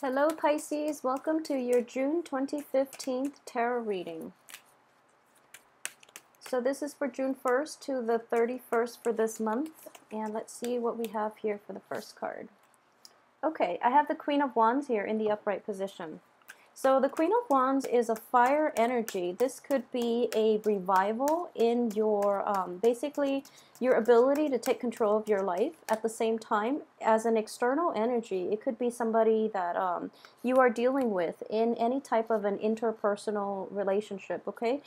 Hello Pisces, welcome to your June 2015 tarot reading. So this is for June 1st to the 31st for this month, and let's see what we have here for the first card. Okay, I have the Queen of Wands here in the upright position. So the Queen of Wands is a fire energy. This could be a revival in your, basically, your ability to take control of your life. At the same time, as an external energy, it could be somebody that you are dealing with in any type of an interpersonal relationship, okay?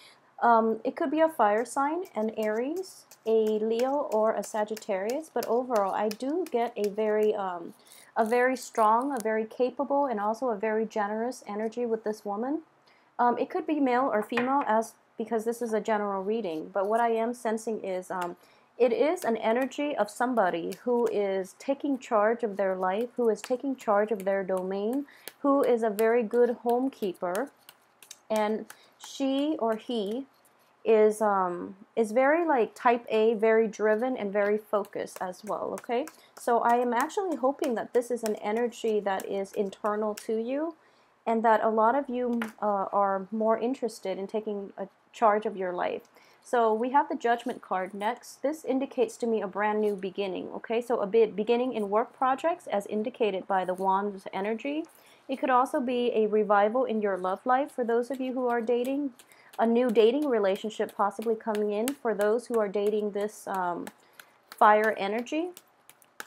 It could be a fire sign, an Aries, a Leo, or a Sagittarius, but overall, I do get a very strong, a very capable, and also a very generous energy with this woman. It could be male or female, because this is a general reading, but what I am sensing is it is an energy of somebody who is taking charge of their life, who is taking charge of their domain, who is a very good homekeeper, and she or he is very like type A, very driven and very focused as well, okay? So I am actually hoping that this is an energy that is internal to you, and that a lot of you are more interested in taking a charge of your life. So we have the Judgment card next. This indicates to me a brand new beginning, okay? So a beginning in work projects as indicated by the Wands energy. It could also be a revival in your love life for those of you who are dating, a new dating relationship possibly coming in for those who are dating this fire energy.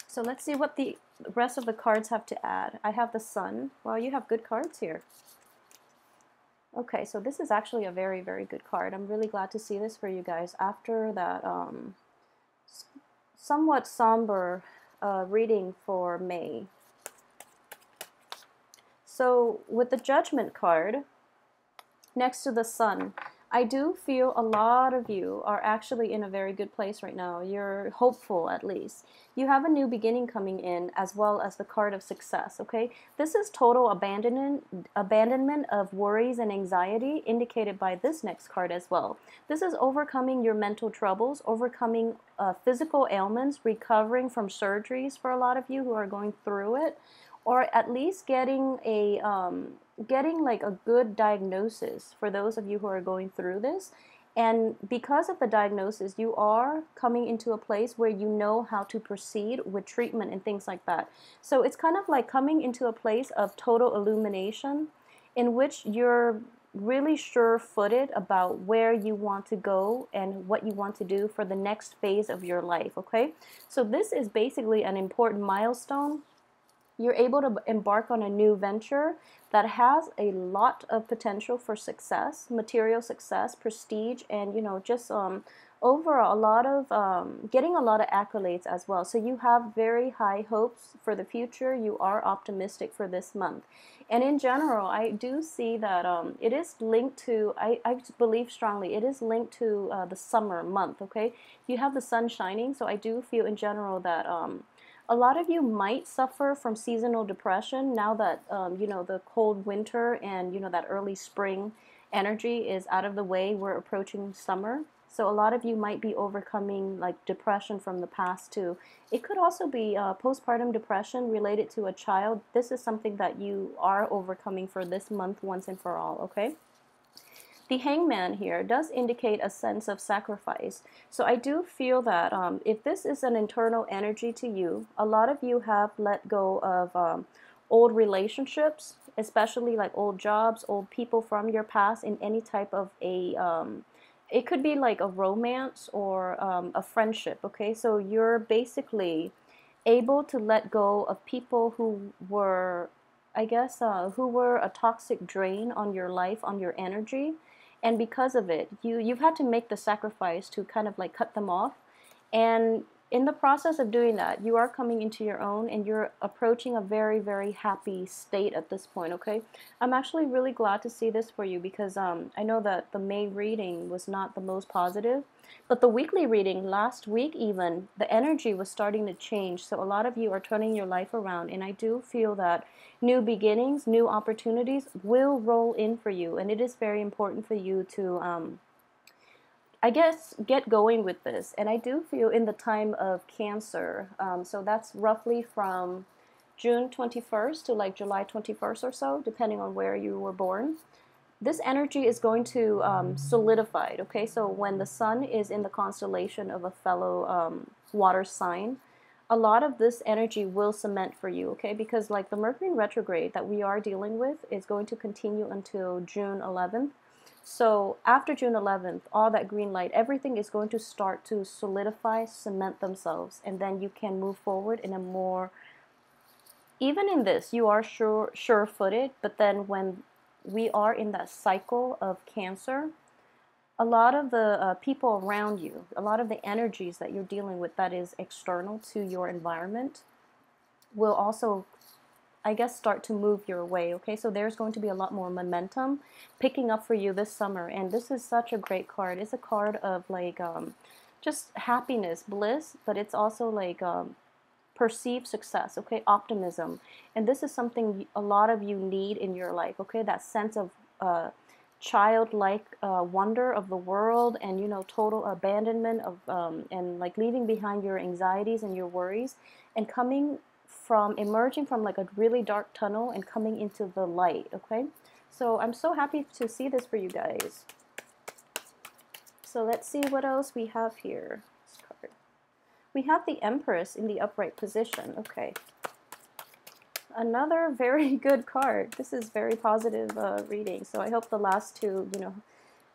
So let's see what the rest of the cards have to add. I have the Sun. Well, you have good cards here. Okay, so this is actually a very, very good card. I'm really glad to see this for you guys after that somewhat somber reading for May. So with the Judgment card next to the Sun, I do feel a lot of you are actually in a very good place right now. You're hopeful, at least. You have a new beginning coming in, as well as the card of success, okay? This is total abandonment of worries and anxiety, indicated by this next card as well. This is overcoming your mental troubles, overcoming physical ailments, recovering from surgeries for a lot of you who are going through it, or at least getting a getting like a good diagnosis for those of you who are going through this. And because of the diagnosis, you are coming into a place where you know how to proceed with treatment and things like that. So it's kind of like coming into a place of total illumination in which you're really sure-footed about where you want to go and what you want to do for the next phase of your life, okay? So this is basically an important milestone. You're able to embark on a new venture that has a lot of potential for success, material success, prestige, and just overall a lot of getting a lot of accolades as well. So you have very high hopes for the future. You are optimistic for this month, and in general, I do see that it is linked to. I believe strongly it is linked to the summer month. Okay, you have the sun shining, so I do feel in general that a lot of you might suffer from seasonal depression now that the cold winter and that early spring energy is out of the way. We're approaching summer, so a lot of you might be overcoming like depression from the past too. It could also be postpartum depression related to a child. This is something that you are overcoming for this month once and for all, okay? The Hangman here does indicate a sense of sacrifice. So I do feel that if this is an internal energy to you, a lot of you have let go of old relationships, especially like old jobs, old people from your past in any type of it could be like a romance or a friendship, okay? So you're basically able to let go of people who were, I guess, who were a toxic drain on your life, on your energy. And because of it, you've had to make the sacrifice to kind of like cut them off. And in the process of doing that, you are coming into your own and you're approaching a very, very happy state at this point, okay? I'm actually really glad to see this for you because I know that the May reading was not the most positive, but the weekly reading last week even, the energy was starting to change. So a lot of you are turning your life around, and I do feel that new beginnings, new opportunities will roll in for you, and it is very important for you to I guess get going with this. And I do feel in the time of Cancer, so that's roughly from June 21st to like July 21st or so, depending on where you were born, this energy is going to solidify. Okay, so when the sun is in the constellation of a fellow water sign, a lot of this energy will cement for you. Okay, because like the Mercury in retrograde that we are dealing with is going to continue until June 11th. So after June 11th, all that green light, everything is going to start to solidify, cement themselves, and then you can move forward in a more, even in this, you are sure-footed, but then when we are in that cycle of Cancer, a lot of the people around you, a lot of the energies that you're dealing with that is external to your environment will also, I guess, start to move your way. Okay, so there's going to be a lot more momentum picking up for you this summer, and this is such a great card. It's a card of like just happiness, bliss, but it's also like perceived success, okay, optimism. And this is something a lot of you need in your life, okay, that sense of childlike wonder of the world, and you know, total abandonment of and like leaving behind your anxieties and your worries, and coming from, emerging from like a really dark tunnel and coming into the light. Okay, so I'm so happy to see this for you guys. So let's see what else we have here. We have the Empress in the upright position. Okay, another very good card. This is very positive reading. So I hope the last two, you know,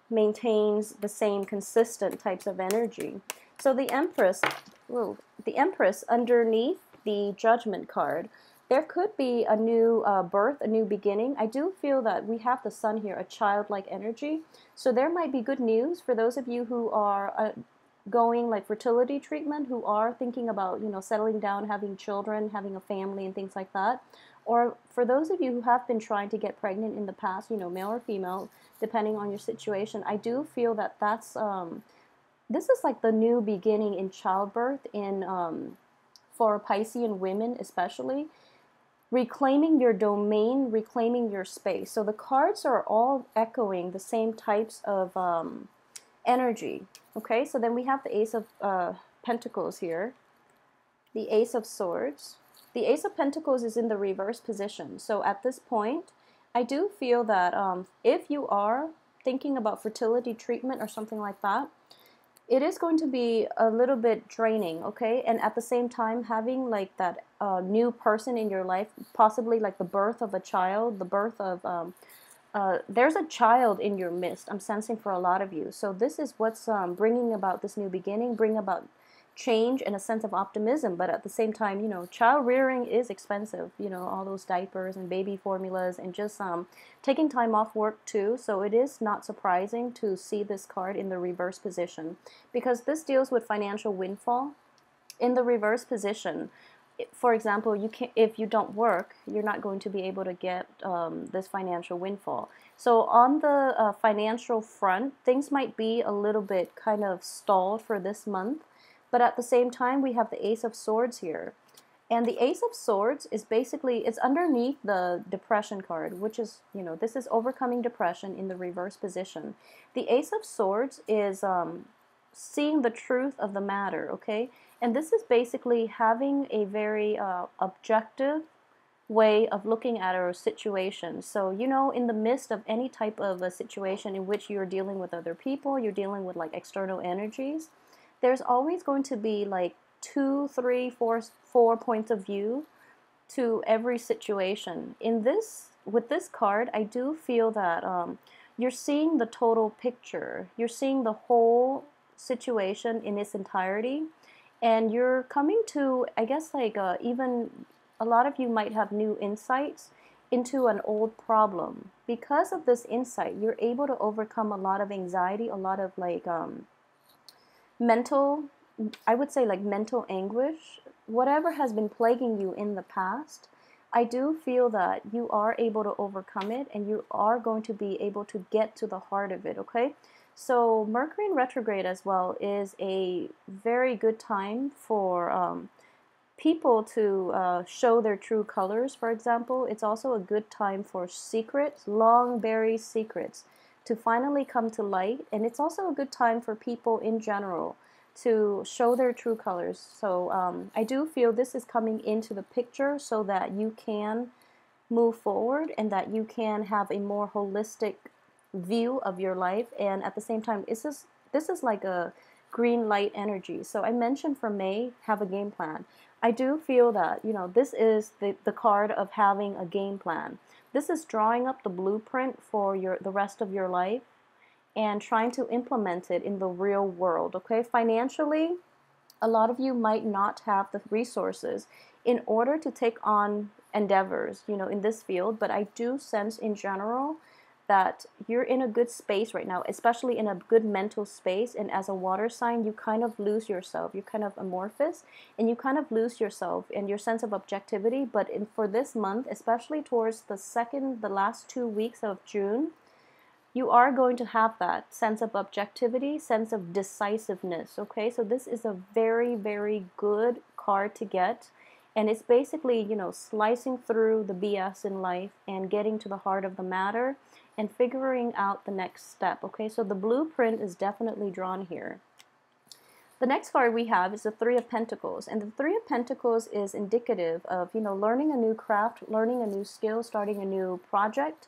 maintains the same consistent types of energy. So the Empress, whoa, the Empress underneath the Judgment card, there could be a new birth, a new beginning. I do feel that we have the Sun here, a childlike energy. So there might be good news for those of you who are going like fertility treatment, who are thinking about, you know, settling down, having children, having a family and things like that. Or for those of you who have been trying to get pregnant in the past, you know, male or female, depending on your situation, I do feel that that's this is like the new beginning in childbirth in for Piscean women especially, reclaiming your domain, reclaiming your space. So the cards are all echoing the same types of energy. Okay, so then we have the Ace of Pentacles here, the Ace of Swords. The Ace of Pentacles is in the reverse position. So at this point, I do feel that if you are thinking about fertility treatment or something like that, it is going to be a little bit draining, okay? And at the same time, having like that new person in your life, possibly like the birth of a child, the birth of there's a child in your midst, I'm sensing, for a lot of you. So this is what's bringing about this new beginning, bring about change and a sense of optimism. But at the same time, you know, child rearing is expensive, you know, all those diapers and baby formulas, and just taking time off work too. So it is not surprising to see this card in the reverse position, because this deals with financial windfall. In the reverse position, for example, you can, if you don't work, you're not going to be able to get this financial windfall. So on the financial front, things might be a little bit kind of stalled for this month. But at the same time, we have the Ace of Swords here. And the Ace of Swords is basically, it's underneath the Depression card, which is, you know, this is overcoming depression in the reverse position. The Ace of Swords is seeing the truth of the matter, okay? And this is basically having a very objective way of looking at our situation. So, you know, in the midst of any type of a situation in which you're dealing with other people, you're dealing with like external energies, there's always going to be like 2, 3, 4 points of view to every situation. In this, with this card, I do feel that you're seeing the total picture. You're seeing the whole situation in its entirety, and you're coming to, I guess, like even a lot of you might have new insights into an old problem. Because of this insight, you're able to overcome a lot of anxiety, a lot of like mental, I would say like mental anguish, whatever has been plaguing you in the past. I do feel that you are able to overcome it, and you are going to be able to get to the heart of it, okay? So Mercury in retrograde as well is a very good time for people to show their true colors, for example. It's also a good time for secrets, long buried secrets, to finally come to light. And it's also a good time for people in general to show their true colors. So I do feel this is coming into the picture so that you can move forward and that you can have a more holistic view of your life. And at the same time, this is like a green light energy. So I mentioned for May, have a game plan. I do feel that, you know, this is the card of having a game plan. This is drawing up the blueprint for the rest of your life and trying to implement it in the real world, okay? Financially, a lot of you might not have the resources in order to take on endeavors, you know, in this field, but I do sense in general that you're in a good space right now, especially in a good mental space. And as a water sign, you kind of lose yourself. You're kind of amorphous and you kind of lose yourself and your sense of objectivity. But for this month, especially towards the last 2 weeks of June, you are going to have that sense of objectivity, sense of decisiveness, okay? So this is a very, very good card to get. And it's basically, you know, slicing through the BS in life and getting to the heart of the matter and figuring out the next step, okay? So the blueprint is definitely drawn here. The next card we have is the Three of Pentacles. And the Three of Pentacles is indicative of, you know, learning a new craft, learning a new skill, starting a new project.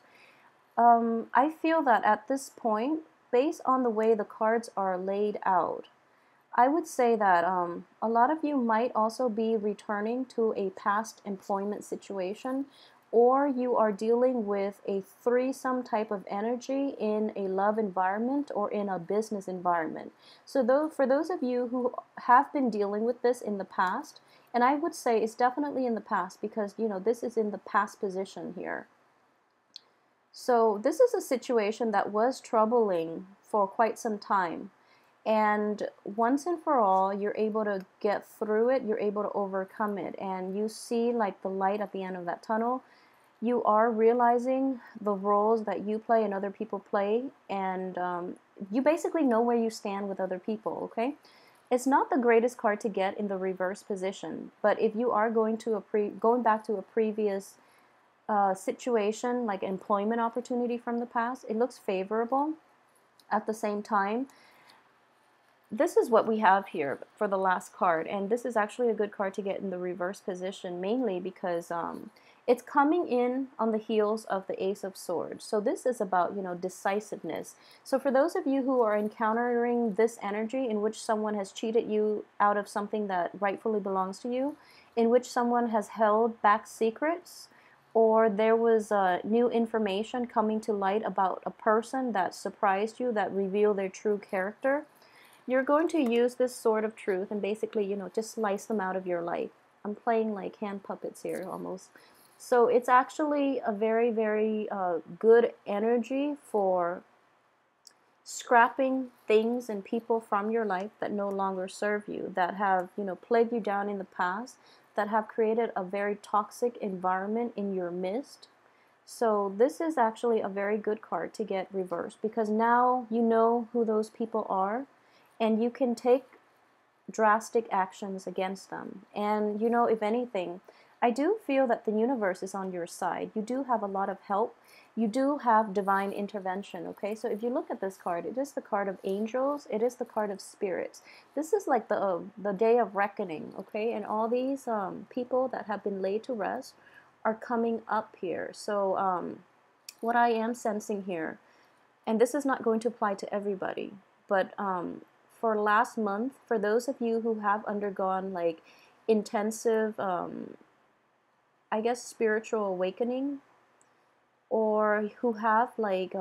I feel that at this point, based on the way the cards are laid out, I would say that a lot of you might also be returning to a past employment situation, or you are dealing with a threesome type of energy in a love environment or in a business environment. So for those of you who have been dealing with this in the past, and I would say it's definitely in the past because, you know, this is in the past position here. So this is a situation that was troubling for quite some time. And once and for all, you're able to get through it, you're able to overcome it, and you see like the light at the end of that tunnel. You are realizing the roles that you play and other people play, and you basically know where you stand with other people, okay? It's not the greatest card to get in the reverse position, but if you are going back to a previous situation, like employment opportunity from the past, it looks favorable. At the same time, this is what we have here for the last card, and this is actually a good card to get in the reverse position, mainly because it's coming in on the heels of the Ace of Swords. So this is about, you know, decisiveness. So for those of you who are encountering this energy in which someone has cheated you out of something that rightfully belongs to you, in which someone has held back secrets, or there was new information coming to light about a person that surprised you, that revealed their true character, you're going to use this sword of truth and basically, you know, just slice them out of your life. I'm playing like hand puppets here almost. So it's actually a very, very good energy for scrapping things and people from your life that no longer serve you, that have, you know, plagued you down in the past, that have created a very toxic environment in your midst. So this is actually a very good card to get reversed because now you know who those people are and you can take drastic actions against them. And, you know, if anything, I do feel that the universe is on your side. You do have a lot of help. You do have divine intervention, okay? So if you look at this card, it is the card of angels. It is the card of spirits. This is like the day of reckoning, okay? And all these people that have been laid to rest are coming up here. So what I am sensing here, and this is not going to apply to everybody, but for last month, for those of you who have undergone like intensive I guess spiritual awakening, or who have like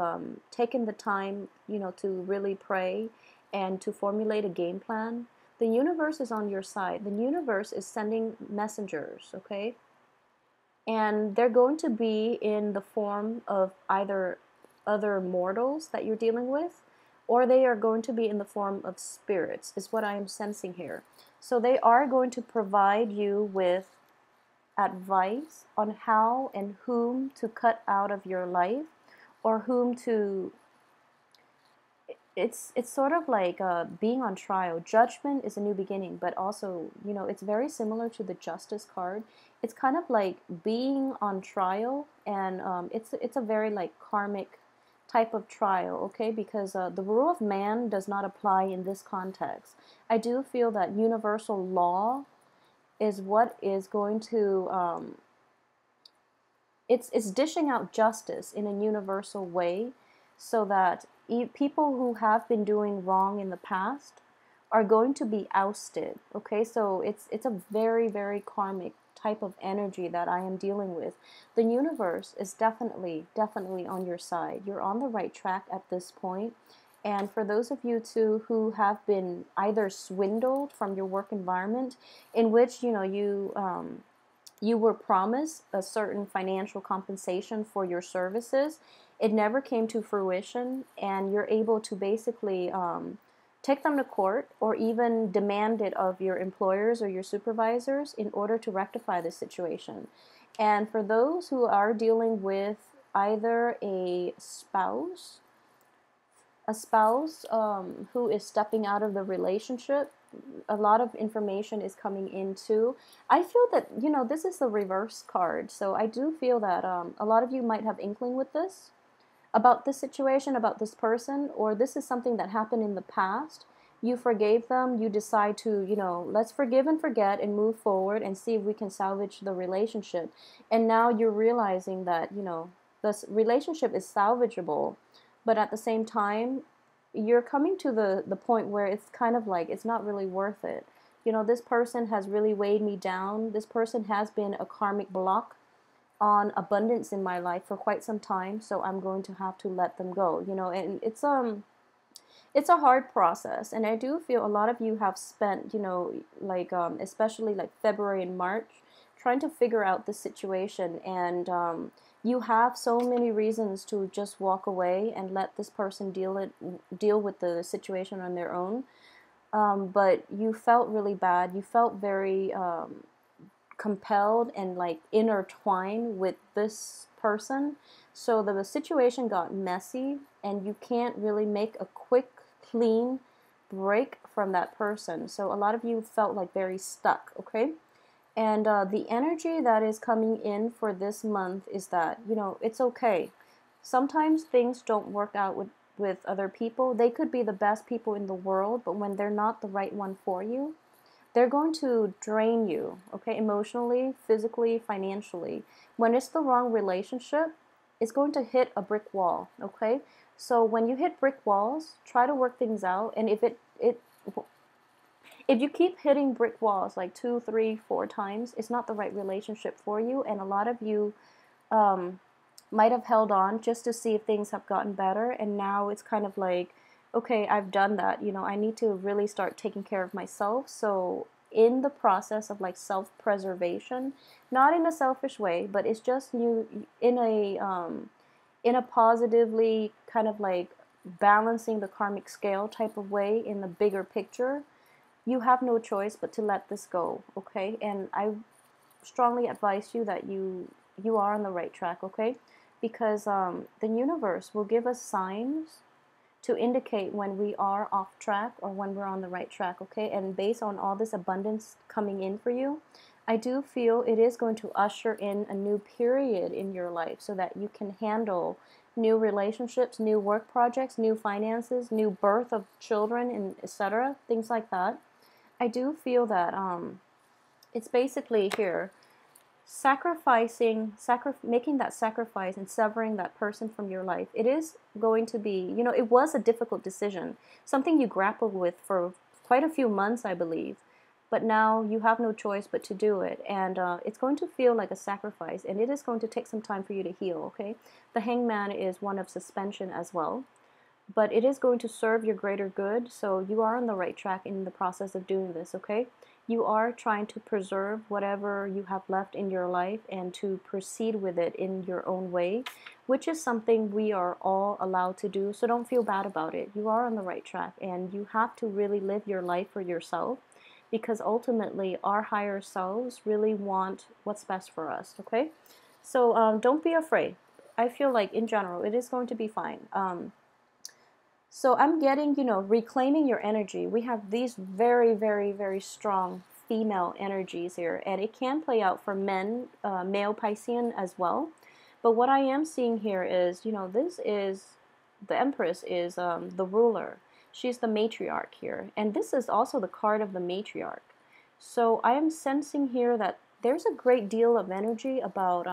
taken the time, you know, to really pray and to formulate a game plan, the universe is on your side. The universe is sending messengers, okay? And they're going to be in the form of either other mortals that you're dealing with, or they are going to be in the form of spirits, is what I am sensing here. So they are going to provide you with advice on how and whom to cut out of your life, or whom to, it's sort of like being on trial. Judgment is a new beginning, but also, you know, it's very similar to the Justice card. It's kind of like being on trial, and it's a very like karmic type of trial, okay? Because the rule of man does not apply in this context. I do feel that universal law is what is going to it's dishing out justice in a universal way, so that people who have been doing wrong in the past are going to be ousted. Okay, so it's a very, very karmic type of energy that I am dealing with. The universe is definitely on your side. You're on the right track at this point. And for those of you too who have been either swindled from your work environment, in which you were promised a certain financial compensation for your services, it never came to fruition, and you're able to basically take them to court or even demand it of your employers or your supervisors in order to rectify the situation. And for those who are dealing with either a spouse who is stepping out of the relationship, a lot of information is coming in too. I feel that, this is the reverse card. So I do feel that a lot of you might have inkling with this, about this situation, about this person, or this is something that happened in the past. You forgave them, you decide to, let's forgive and forget and move forward and see if we can salvage the relationship. And now you're realizing that, this relationship is salvageable, but at the same time, you're coming to the point where it's kind of like it's not really worth it. This person has really weighed me down. This person has been a karmic block on abundance in my life for quite some time, so I'm going to have to let them go. And it's a hard process, and I do feel a lot of you have spent, especially like February and March, trying to figure out the situation, and you have so many reasons to just walk away and let this person deal with the situation on their own. But you felt really bad. You felt very compelled and like intertwined with this person. So the situation got messy, and you can't really make a quick, clean break from that person. So a lot of you felt like very stuck, okay? And the energy that is coming in for this month is that, it's okay. Sometimes things don't work out with other people. They could be the best people in the world, but when they're not the right one for you, they're going to drain you, okay, emotionally, physically, financially. When it's the wrong relationship, it's going to hit a brick wall, okay? So when you hit brick walls, try to work things out. And if you keep hitting brick walls like 2, 3, 4 times, it's not the right relationship for you. And a lot of you might have held on just to see if things have gotten better. And now it's kind of like, okay, I've done that. I need to really start taking care of myself. So in the process of like self-preservation, not in a selfish way, but it's just you in a positively kind of like balancing the karmic scale type of way in the bigger picture. You have no choice but to let this go, okay? And I strongly advise you that you are on the right track, okay? Because the universe will give us signs to indicate when we are off track or when we're on the right track, okay? And based on all this abundance coming in for you, I do feel it is going to usher in a new period in your life so that you can handle new relationships, new work projects, new finances, new birth of children, and etc., things like that. I do feel that it's basically here making that sacrifice and severing that person from your life. It is going to be, it was a difficult decision, something you grappled with for quite a few months, I believe. But now you have no choice but to do it. And it's going to feel like a sacrifice, and it is going to take some time for you to heal, okay? The Hangman is one of suspension as well. But it is going to serve your greater good, so you are on the right track in the process of doing this, okay? You are trying to preserve whatever you have left in your life and to proceed with it in your own way, which is something we are all allowed to do, so don't feel bad about it. You are on the right track, and you have to really live your life for yourself, because ultimately our higher selves really want what's best for us, okay? So don't be afraid. I feel like in general it is going to be fine. So I'm getting, reclaiming your energy. We have these very, very, very strong female energies here, and it can play out for men, male Piscean as well. But what I am seeing here is, this is the Empress is the ruler. She's the matriarch here. And this is also the card of the matriarch. So I am sensing here that there's a great deal of energy about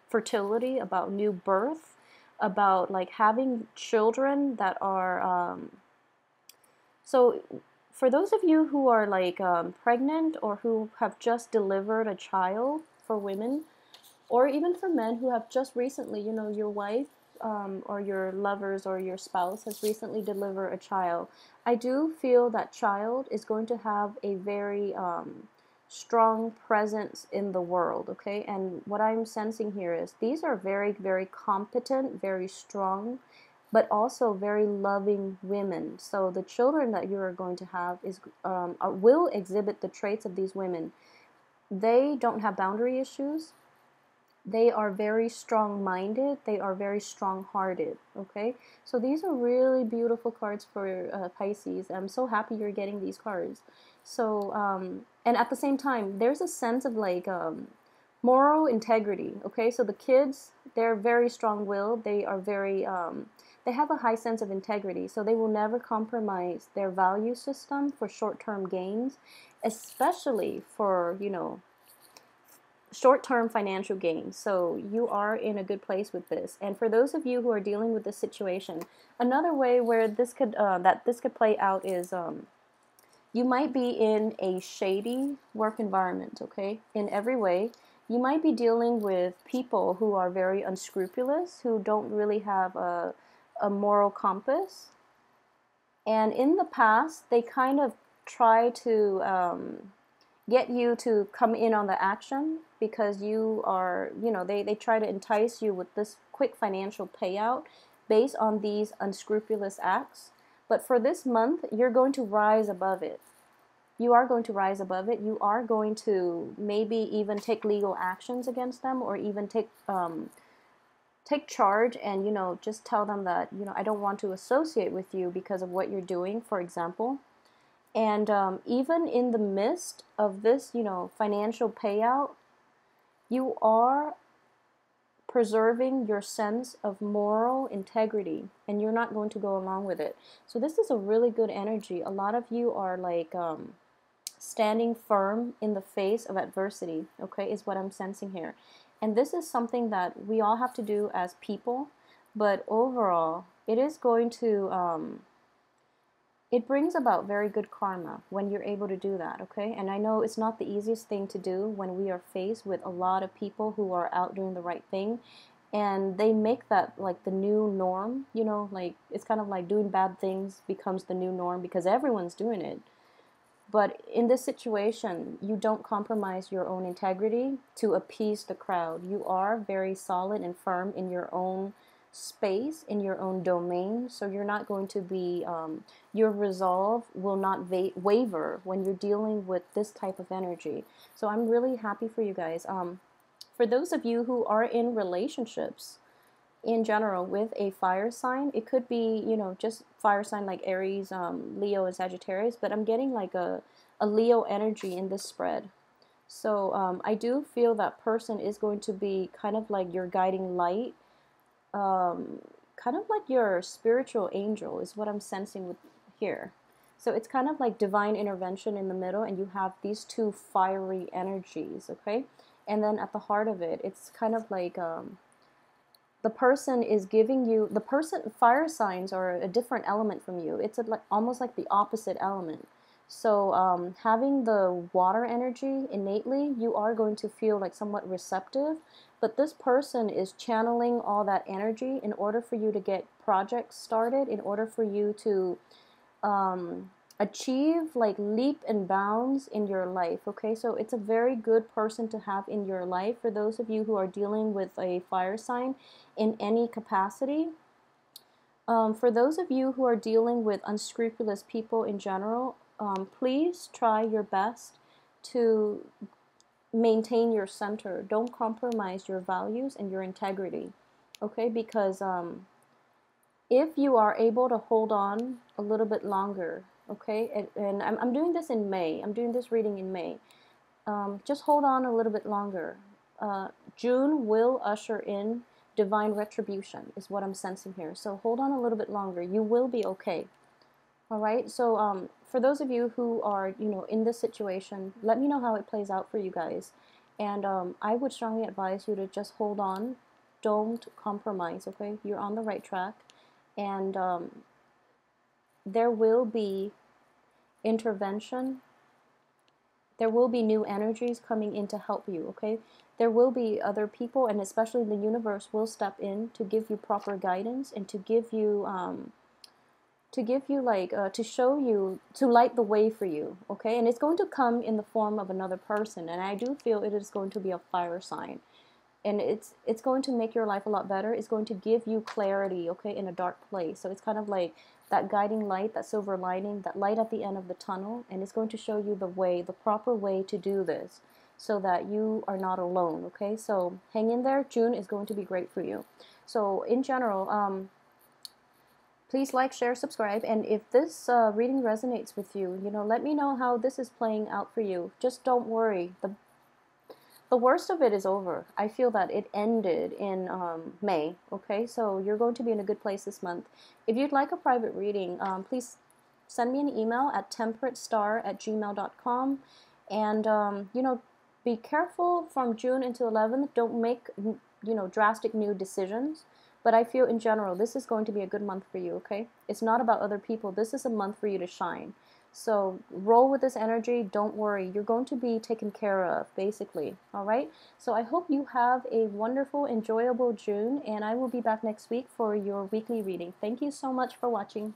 fertility, about new birth, about like having children that are so for those of you who are like pregnant or who have just delivered a child, for women, or even for men who have just recently, you know, your wife or your lovers or your spouse has recently delivered a child, I do feel that child is going to have a very strong presence in the world, okay? And what I'm sensing here is these are very, very competent, very strong, but also very loving women. So the children that you are going to have will exhibit the traits of these women. They don't have boundary issues. They are very strong-minded. They are very strong-hearted, okay? So these are really beautiful cards for Pisces. I'm so happy you're getting these cards. So, and at the same time, there's a sense of like moral integrity, okay? So the kids, they're very strong-willed. They are very, they have a high sense of integrity. So they will never compromise their value system for short-term gains, especially for, you know, short-term financial gains. So you are in a good place with this. And for those of you who are dealing with this situation, another way where this could play out is you might be in a shady work environment, okay? In every way. You might be dealing with people who are very unscrupulous, who don't really have a moral compass. And in the past, they kind of try to get you to come in on the action because you are, you know, they try to entice you with this quick financial payout based on these unscrupulous acts. But for this month, you're going to rise above it. You are going to rise above it. You are going to maybe even take legal actions against them, or even take charge and, you know, just tell them that, you know, I don't want to associate with you because of what you're doing, for example. And even in the midst of this, you know, financial payout, you are preserving your sense of moral integrity, and you're not going to go along with it. So this is a really good energy. A lot of you are like standing firm in the face of adversity, okay, is what I'm sensing here. And this is something that we all have to do as people, but overall, it is going to it brings about very good karma when you're able to do that, okay? And I know it's not the easiest thing to do when we are faced with a lot of people who are out doing the right thing, and they make that like the new norm, you know, like it's kind of like doing bad things becomes the new norm because everyone's doing it. But in this situation, you don't compromise your own integrity to appease the crowd. You are very solid and firm in your own space, in your own domain. So you're not going to be, your resolve will not waver when you're dealing with this type of energy. So I'm really happy for you guys. For those of you who are in relationships, in general with a fire sign, it could be, you know, just fire sign like Aries, Leo, and Sagittarius, but I'm getting like a Leo energy in this spread. So I do feel that person is going to be kind of like your guiding light, kind of like your spiritual angel is what I'm sensing with here. So it's kind of like divine intervention in the middle, and you have these two fiery energies, okay? And then at the heart of it, it's kind of like the person is giving you, the person, fire signs are a different element from you. It's like almost like the opposite element. So having the water energy innately, you are going to feel like somewhat receptive, but this person is channeling all that energy in order for you to get projects started, in order for you to achieve like leap and bounds in your life, okay? So it's a very good person to have in your life for those of you who are dealing with a fire sign in any capacity. For those of you who are dealing with unscrupulous people in general, please try your best to maintain your center. Don't compromise your values and your integrity, okay? Because if you are able to hold on a little bit longer, okay, and I'm doing this in May, I'm doing this reading in May, just hold on a little bit longer. June will usher in divine retribution is what I'm sensing here. So hold on a little bit longer. You will be okay. All right. So for those of you who are, in this situation, let me know how it plays out for you guys. And I would strongly advise you to just hold on. Don't compromise, okay? You're on the right track. And there will be intervention. There will be new energies coming in to help you, okay? There will be other people, and especially the universe will step in to give you proper guidance and to give you to show you, to light the way for you, okay? And it's going to come in the form of another person, and I do feel it is going to be a fire sign, and it's going to make your life a lot better. It's going to give you clarity, okay, in a dark place. So it's kind of like that guiding light, that silver lining, that light at the end of the tunnel, and it's going to show you the way, the proper way to do this, so that you are not alone, okay? So hang in there. June is going to be great for you. So in general, please like, share, subscribe, and if this reading resonates with you, let me know how this is playing out for you. Just don't worry. The worst of it is over. I feel that it ended in May, okay? So you're going to be in a good place this month. If you'd like a private reading, please send me an email at temperatestar@gmail.com. And, be careful from June into 11th. Don't make, drastic new decisions. But I feel in general, this is going to be a good month for you, okay? It's not about other people. This is a month for you to shine. So roll with this energy. Don't worry. You're going to be taken care of, basically. All right? So I hope you have a wonderful, enjoyable June, and I will be back next week for your weekly reading. Thank you so much for watching.